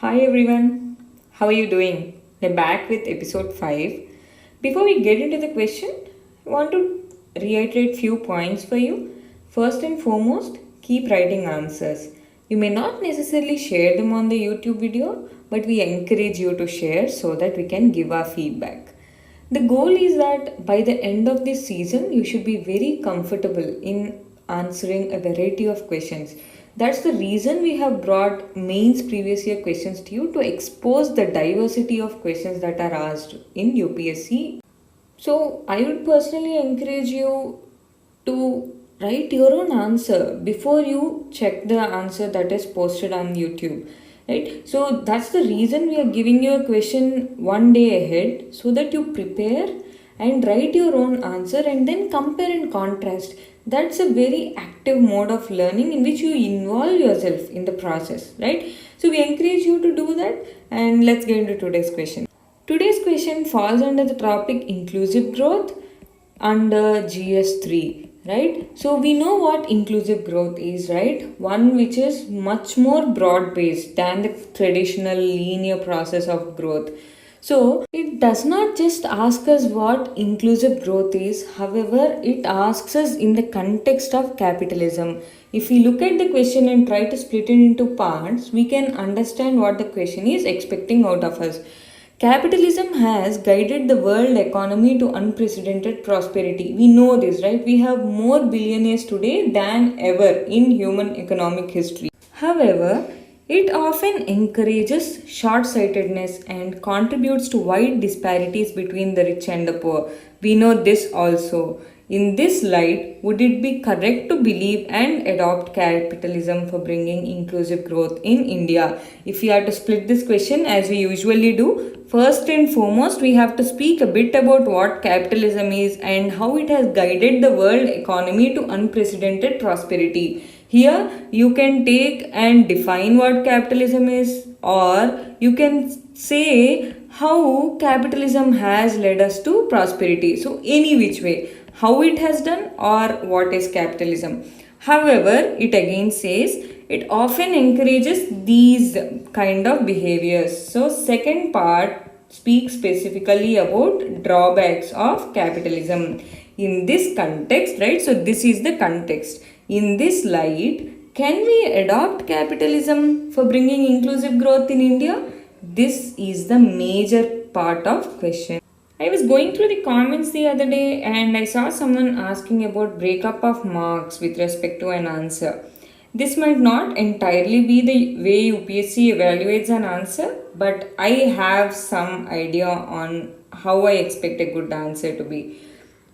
Hi everyone, how are you doing? We're back with episode 5. Before we get into the question, I want to reiterate few points for you. First and foremost, keep writing answers. You may not necessarily share them on the YouTube video, but we encourage you to share so that we can give our feedback. The goal is that by the end of this season, you should be very comfortable in answering a variety of questions. That's the reason we have brought mains previous year questions to you to expose the diversity of questions that are asked in UPSC. So, I would personally encourage you to write your own answer before you check the answer that is posted on YouTube. Right? So that's the reason we are giving you a question one day ahead so that you prepare and write your own answer and then compare and contrast. That's a very active mode of learning in which you involve yourself in the process, right? So we encourage you to do that, and let's get into today's question. Today's question falls under the topic inclusive growth under GS3, right? So we know what inclusive growth is, right? One which is much more broad based than the traditional linear process of growth. So it does not just ask us what inclusive growth is, however, it asks us in the context of capitalism. If we look at the question and try to split it into parts, we can understand what the question is expecting out of us. Capitalism has guided the world economy to unprecedented prosperity. We know this, right? We have more billionaires today than ever in human economic history. However, it often encourages short sightedness and contributes to wide disparities between the rich and the poor. We know this also. In this light, would it be correct to believe and adopt capitalism for bringing inclusive growth in India? If we are to split this question as we usually do, first and foremost, we have to speak a bit about what capitalism is and how it has guided the world economy to unprecedented prosperity. Here, you can take and define what capitalism is, or you can say how capitalism has led us to prosperity. So, any which way, how it has done or what is capitalism. However, it again says it often encourages these kind of behaviors. So, second part speaks specifically about drawbacks of capitalism. In this context, right? So, this is the context. In this light, can we adopt capitalism for bringing inclusive growth in India? This is the major part of question. I was going through the comments the other day and I saw someone asking about breakup of marks with respect to an answer. This might not entirely be the way UPSC evaluates an answer, but I have some idea on how I expect a good answer to be.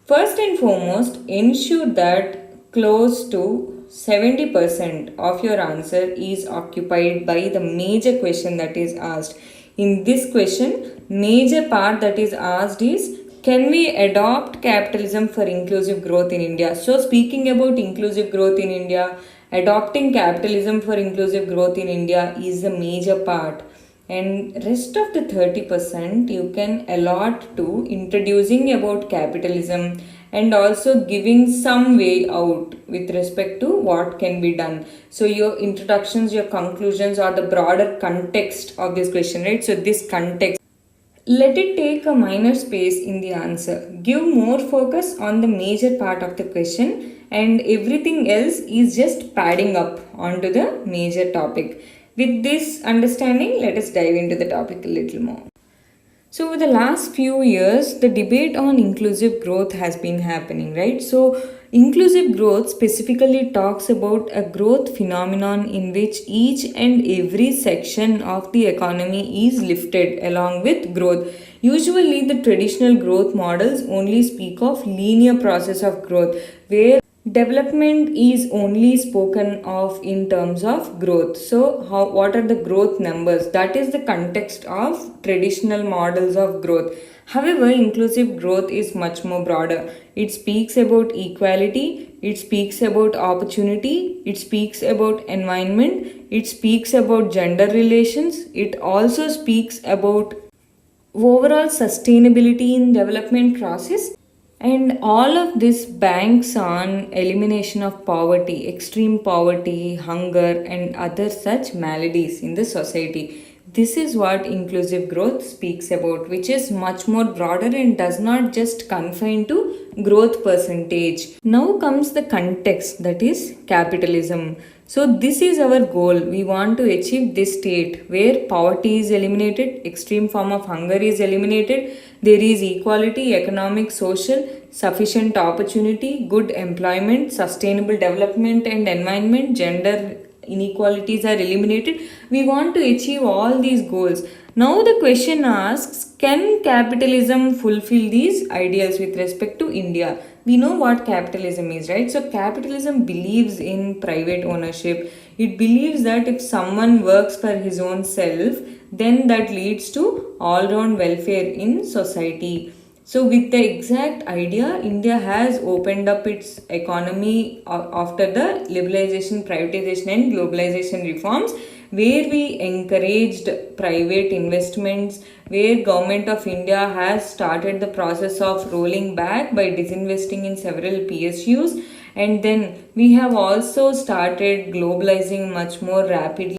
First and foremost, ensure that close to 70% of your answer is occupied by the major question that is asked. In this question, major part that is asked is, can we adopt capitalism for inclusive growth in India? So speaking about inclusive growth in India, adopting capitalism for inclusive growth in India is a major part. And rest of the 30% you can allot to introducing about capitalism and also giving some way out with respect to what can be done. So your introductions, your conclusions are the broader context of this question, right? So this context, let it take a minor space in the answer. Give more focus on the major part of the question and everything else is just padding up onto the major topic. With this understanding, let us dive into the topic a little more. So, over the last few years, the debate on inclusive growth has been happening, right? So, inclusive growth specifically talks about a growth phenomenon in which each and every section of the economy is lifted along with growth. Usually, the traditional growth models only speak of linear process of growth, where development is only spoken of in terms of growth. So, what are the growth numbers? That is the context of traditional models of growth. However, inclusive growth is much more broader. It speaks about equality, it speaks about opportunity, it speaks about environment, it speaks about gender relations, it also speaks about overall sustainability in development process. And all of this banks on elimination of poverty, extreme poverty, hunger, and other such maladies in the society. This is what inclusive growth speaks about, which is much more broader and does not just confine to growth percentage. Now comes the context, that is capitalism. So this is our goal. We want to achieve this state where poverty is eliminated, extreme form of hunger is eliminated, there is equality, economic, social, sufficient opportunity, good employment, sustainable development and environment, gender inequalities are eliminated. We want to achieve all these goals. Now the question asks, can capitalism fulfill these ideals with respect to India? We know what capitalism is, right? So capitalism believes in private ownership. It believes that if someone works for his own self, then that leads to all-round welfare in society. So with the exact idea, India has opened up its economy after the liberalization, privatization and globalization reforms, where we encouraged private investments, where government of India has started the process of rolling back by disinvesting in several PSUs, and then we have also started globalizing much more rapidly,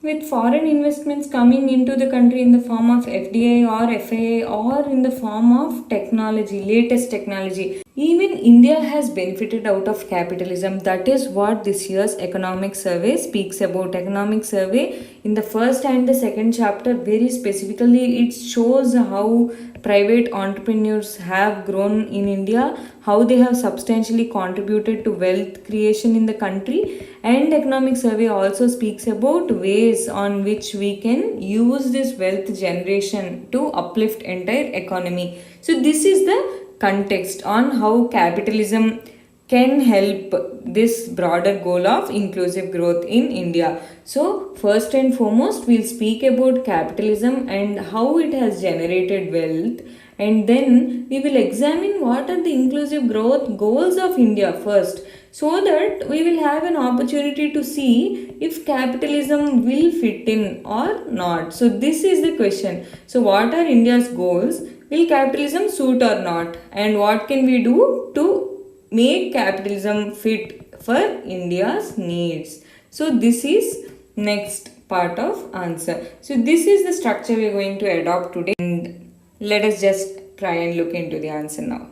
with foreign investments coming into the country in the form of FDI or FAI or in the form of technology, latest technology. Even India has benefited out of capitalism. That is what this year's economic survey speaks about. Economic survey in the first and the second chapter, very specifically, it shows how private entrepreneurs have grown in India, how they have substantially contributed to wealth creation in the country. And economic survey also speaks about ways on which we can use this wealth generation to uplift entire economy. So this is the context on how capitalism can help this broader goal of inclusive growth in India. So first and foremost, we'll speak about capitalism and how it has generated wealth, and then we will examine what are the inclusive growth goals of India first, so that we will have an opportunity to see if capitalism will fit in or not. So this is the question. So what are India's goals? Will capitalism suit or not? And what can we do to make capitalism fit for India's needs? So this is next part of answer. So this is the structure we are going to adopt today, and let us just try and look into the answer now.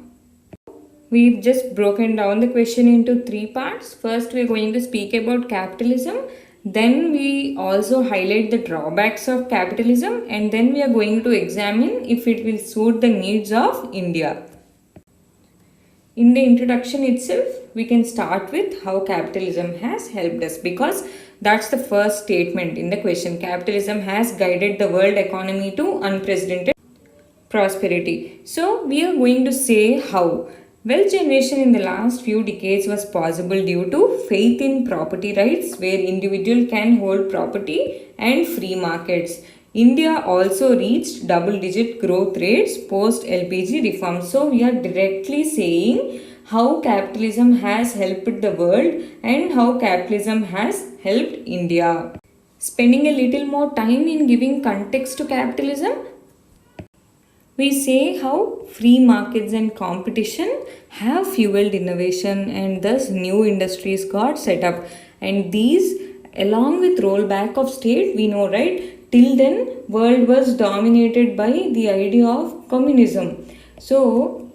We've just broken down the question into three parts. First, we're going to speak about capitalism. Then we also highlight the drawbacks of capitalism, and then we are going to examine if it will suit the needs of India. In the introduction itself, we can start with how capitalism has helped us, because that's the first statement in the question. Capitalism has guided the world economy to unprecedented prosperity. So we are going to say how. Wealth generation in the last few decades was possible due to faith in property rights, where individual can hold property, and free markets. India also reached double-digit growth rates post LPG reform. So we are directly saying how capitalism has helped the world and how capitalism has helped India. Spending a little more time in giving context to capitalism, we say how free markets and competition have fueled innovation, and thus new industries got set up. And these, along with rollback of state, we know, right, till then world was dominated by the idea of communism. So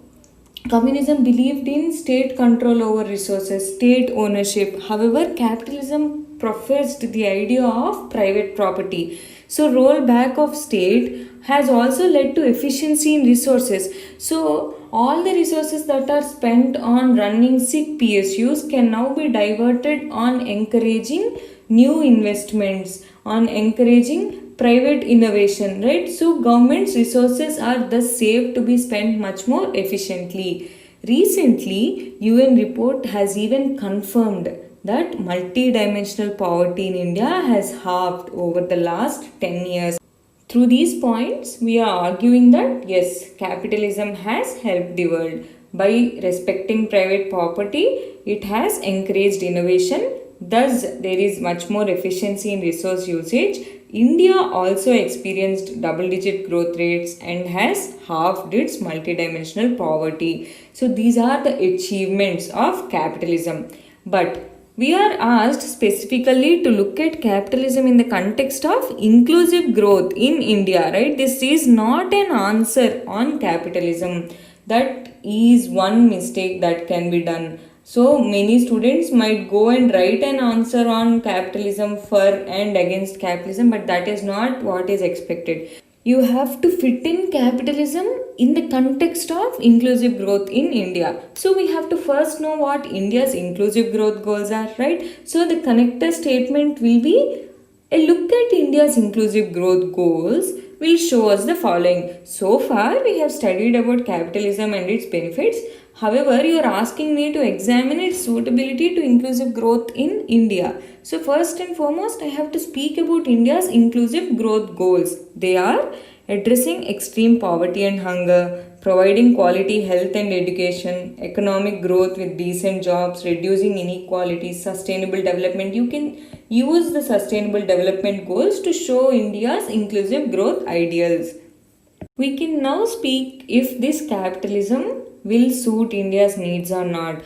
communism believed in state control over resources, state ownership. However, capitalism professed the idea of private property. So rollback of state has also led to efficiency in resources. So all the resources that are spent on running sick PSUs can now be diverted on encouraging new investments, on encouraging private innovation, right? So government's resources are thus saved to be spent much more efficiently. Recently, UN report has even confirmed that multidimensional poverty in India has halved over the last 10 years. Through these points, we are arguing that yes, capitalism has helped the world. By respecting private property, it has encouraged innovation. Thus, there is much more efficiency in resource usage. India also experienced double-digit growth rates and has halved its multidimensional poverty. So these are the achievements of capitalism. But We are asked specifically to look at capitalism in the context of inclusive growth in India, right? This is not an answer on capitalism. That is one mistake that can be done. So many students might go and write an answer on capitalism for and against capitalism, but that is not what is expected. You have to fit in capitalism in the context of inclusive growth in India. So we have to first know what India's inclusive growth goals are, right? So the connector statement will be a look at India's inclusive growth goals will show us the following. So far we have studied about capitalism and its benefits. However, you are asking me to examine its suitability to inclusive growth in India. So first and foremost, I have to speak about India's inclusive growth goals. They are addressing extreme poverty and hunger, providing quality health and education, economic growth with decent jobs, reducing inequalities, sustainable development. You can use the sustainable development goals to show India's inclusive growth ideals. We can now speak if this capitalism will suit India's needs or not.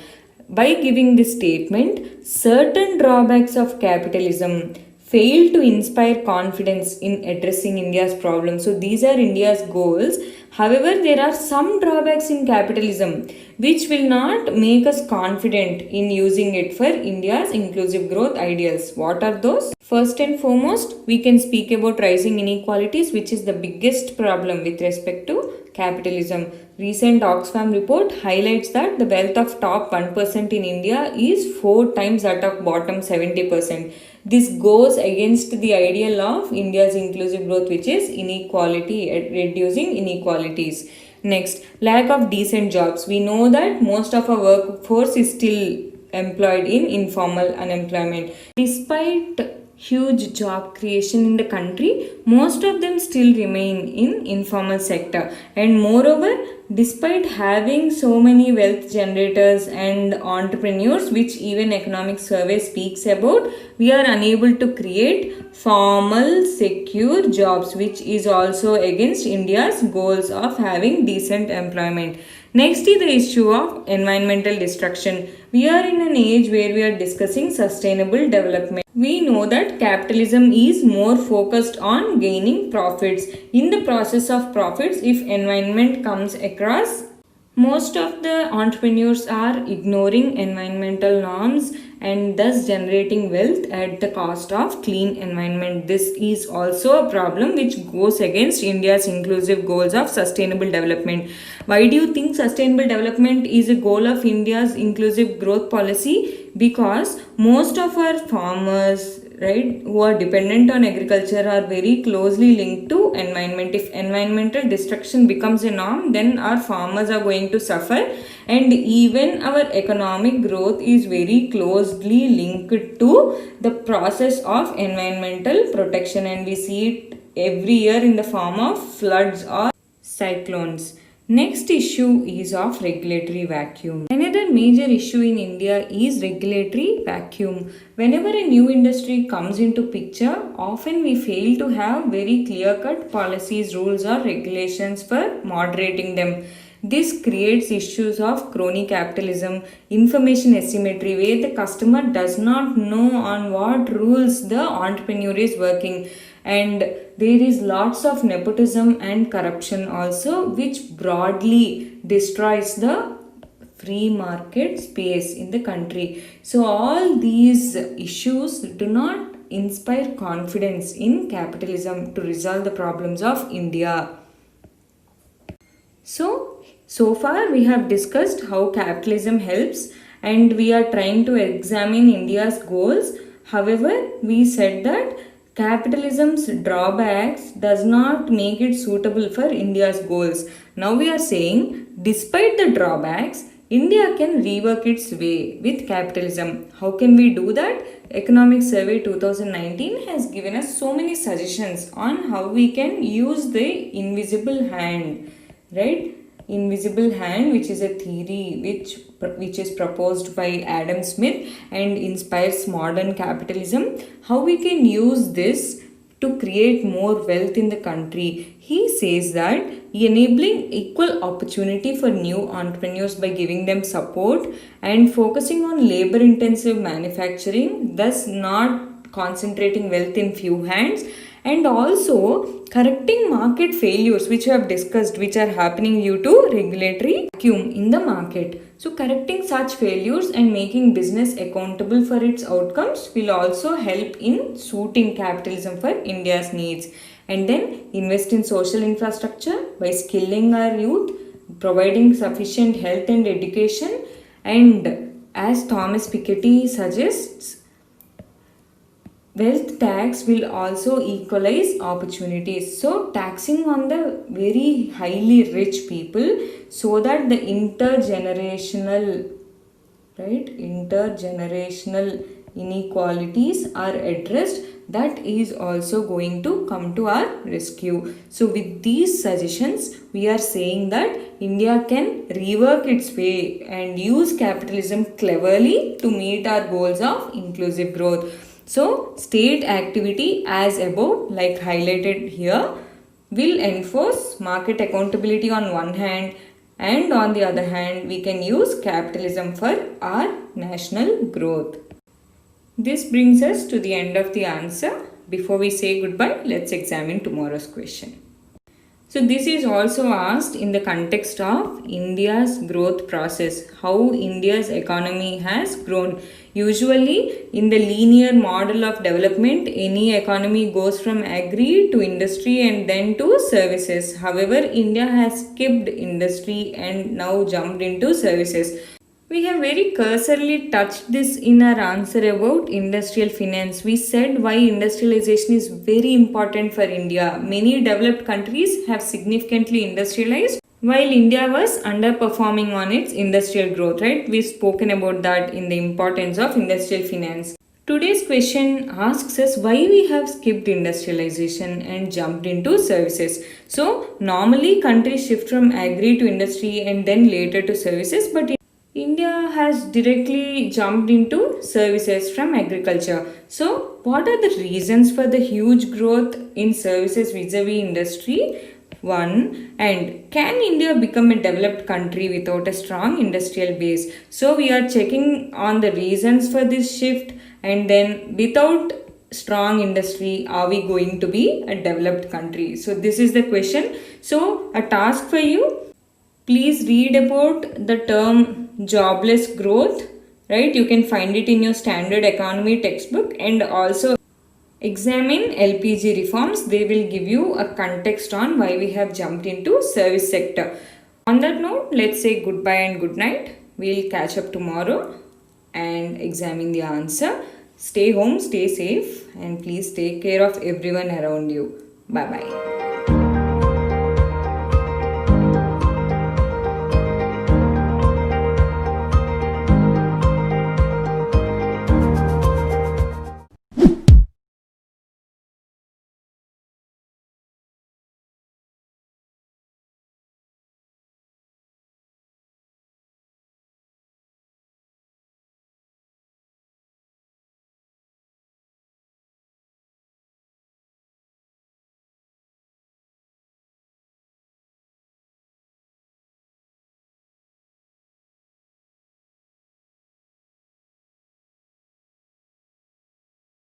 By giving this statement, certain drawbacks of capitalism fail to inspire confidence in addressing India's problems. So these are India's goals. However, there are some drawbacks in capitalism which will not make us confident in using it for India's inclusive growth ideals. What are those? First and foremost, we can speak about rising inequalities, which is the biggest problem with respect to capitalism. Recent Oxfam report highlights that the wealth of top 1% in India is 4 times that of bottom 70%. This goes against the ideal of India's inclusive growth, which is inequality, reducing inequalities. Next, lack of decent jobs. We know that most of our workforce is still employed in informal unemployment. Despite huge job creation in the country, most of them still remain in informal sector. And moreover, despite having so many wealth generators and entrepreneurs, which even economic survey speaks about, we are unable to create formal secure jobs, which is also against India's goals of having decent employment. Next is the issue of environmental destruction. We are in an age where we are discussing sustainable development. We know that capitalism is more focused on gaining profits. In the process of profits, if environment comes across, most of the entrepreneurs are ignoring environmental norms and thus generating wealth at the cost of clean environment. This is also a problem which goes against India's inclusive goals of sustainable development. Why do you think sustainable development is a goal of India's inclusive growth policy? Because most of our farmers, right, who are dependent on agriculture are very closely linked to environment. If environmental destruction becomes a norm, then our farmers are going to suffer, and even our economic growth is very closely linked to the process of environmental protection, and we see it every year in the form of floods or cyclones. Next issue is of regulatory vacuum. Another major issue in India is regulatory vacuum. Whenever a new industry comes into picture, often we fail to have very clear-cut policies, rules or regulations for moderating them. This creates issues of crony capitalism, information asymmetry, where the customer does not know on what rules the entrepreneur is working. And there is lots of nepotism and corruption also, which broadly destroys the free market space in the country. So all these issues do not inspire confidence in capitalism to resolve the problems of India. So far we have discussed how capitalism helps, and we are trying to examine India's goals. However, we said that capitalism's drawbacks does not make it suitable for India's goals. Now we are saying, despite the drawbacks, India can rework its way with capitalism. How can we do that? Economic Survey 2019 has given us so many suggestions on how we can use the invisible hand, right? Invisible hand, which is a theory which is proposed by Adam Smith and inspires modern capitalism. How we can use this to create more wealth in the country. He says that enabling equal opportunity for new entrepreneurs by giving them support and focusing on labor intensive manufacturing, thus not concentrating wealth in few hands, and also correcting market failures which we have discussed, which are happening due to regulatory vacuum in the market. So correcting such failures and making business accountable for its outcomes will also help in suiting capitalism for India's needs. And then invest in social infrastructure by skilling our youth, providing sufficient health and education, and as Thomas Piketty suggests, wealth tax will also equalize opportunities. So taxing on the very highly rich people so that the intergenerational inequalities are addressed, that is also going to come to our rescue. So with these suggestions, we are saying that India can rework its way and use capitalism cleverly to meet our goals of inclusive growth. So state activity as above, like highlighted here, will enforce market accountability on one hand, and on the other hand we can use capitalism for our national growth. This brings us to the end of the answer. Before we say goodbye, let's examine tomorrow's question. So this is also asked in the context of India's growth process, how India's economy has grown. Usually in the linear model of development, any economy goes from agri to industry and then to services. However, India has skipped industry and now jumped into services. We have very cursorily touched this in our answer about industrial finance. We said why industrialization is very important for India. Many developed countries have significantly industrialized while India was underperforming on its industrial growth, right? We've spoken about that in the importance of industrial finance. Today's question asks us why we have skipped industrialization and jumped into services. So normally countries shift from agri to industry and then later to services, but India has directly jumped into services from agriculture. So, what are the reasons for the huge growth in services vis-a-vis industry? One, and can India become a developed country without a strong industrial base? So, we are checking on the reasons for this shift, and then without strong industry, are we going to be a developed country? So, this is the question. So, a task for you. Please read about the term jobless growth, right? You can find it in your standard economy textbook, and also examine LPG reforms. They will give you a context on why we have jumped into service sector. On that note, let's say goodbye and good night. We'll catch up tomorrow and examine the answer. Stay home, stay safe, and please take care of everyone around you. Bye bye.